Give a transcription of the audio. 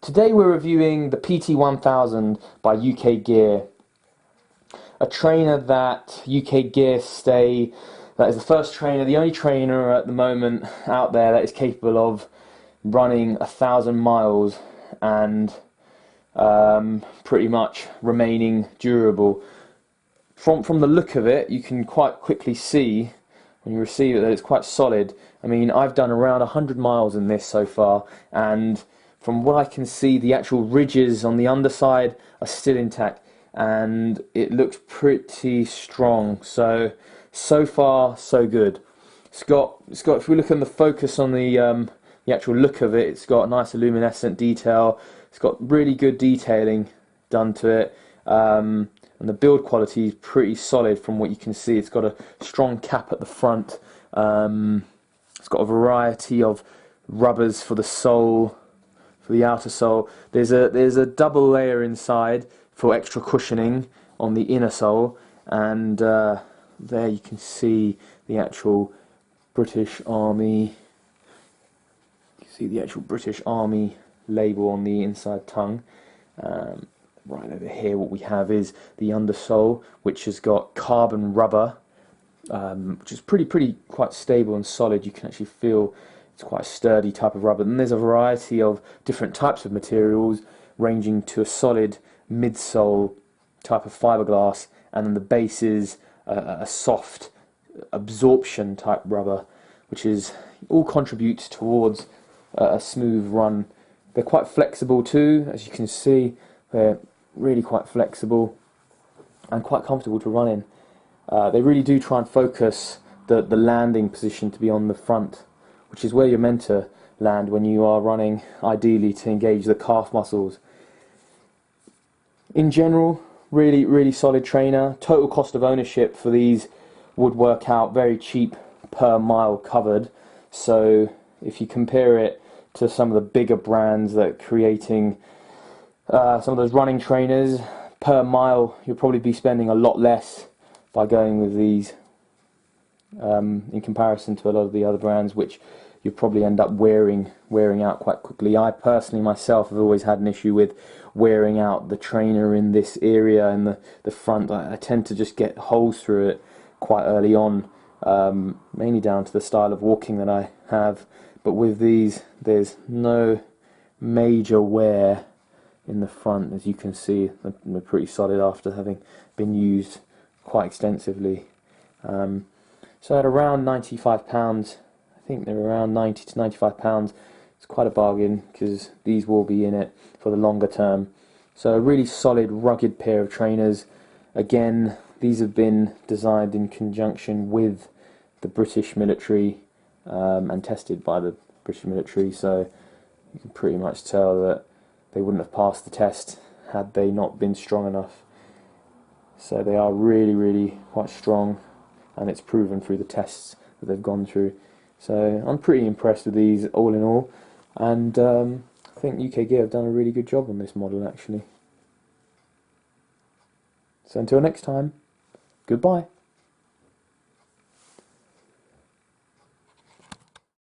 Today we're reviewing the PT1000 by UK Gear, a trainer that UK Gear say that is the first trainer, the only trainer at the moment out there that is capable of running 1,000 miles and pretty much remaining durable. From the look of it, you can quite quickly see when you receive it that it's quite solid. I mean, I've done around 100 miles in this so far, and from what I can see, the actual ridges on the underside are still intact, and it looks pretty strong. So far, so good. It's got. If we look at the focus on the actual look of it, it's got a nice luminescent detail. It's got really good detailing done to it. And the build quality is pretty solid from what you can see. It's got a strong cap at the front. It's got a variety of rubbers for the sole, for the outer sole. There's a double layer inside for extra cushioning on the inner sole, and there you can see the actual British Army. You can see the actual British Army label on the inside tongue. Right over here, what we have is the undersole, which has got carbon rubber, which is quite stable and solid. You can actually feel it's quite a sturdy type of rubber. And there's a variety of different types of materials, ranging to a solid midsole type of fiberglass, and then the base is a soft absorption type rubber, which is all contributes towards a smooth run. They're quite flexible too, as you can see. They're really quite flexible and quite comfortable to run in. They really do try and focus the landing position to be on the front, which is where you're meant to land when you are running, ideally to engage the calf muscles. In general, really solid trainer. Total cost of ownership for these would work out very cheap per mile covered. So if you compare it to some of the bigger brands that are creating some of those running trainers, per mile you'll probably be spending a lot less by going with these in comparison to a lot of the other brands, which you'll probably end up wearing out quite quickly. I personally myself have always had an issue with wearing out the trainer in this area, in the front. I tend to just get holes through it quite early on, mainly down to the style of walking that I have. But with these, there's no major wear in the front, as you can see. They're pretty solid after having been used quite extensively. So at around £95, I think they're around £90 to £95. It's quite a bargain because these will be in it for the longer term. So a really solid, rugged pair of trainers. Again, these have been designed in conjunction with the British military and tested by the British military, so you can pretty much tell that they wouldn't have passed the test had they not been strong enough. So they are really quite strong, and it's proven through the tests that they've gone through. So I'm pretty impressed with these all in all, and I think UK Gear have done a really good job on this model actually. So until next time, goodbye.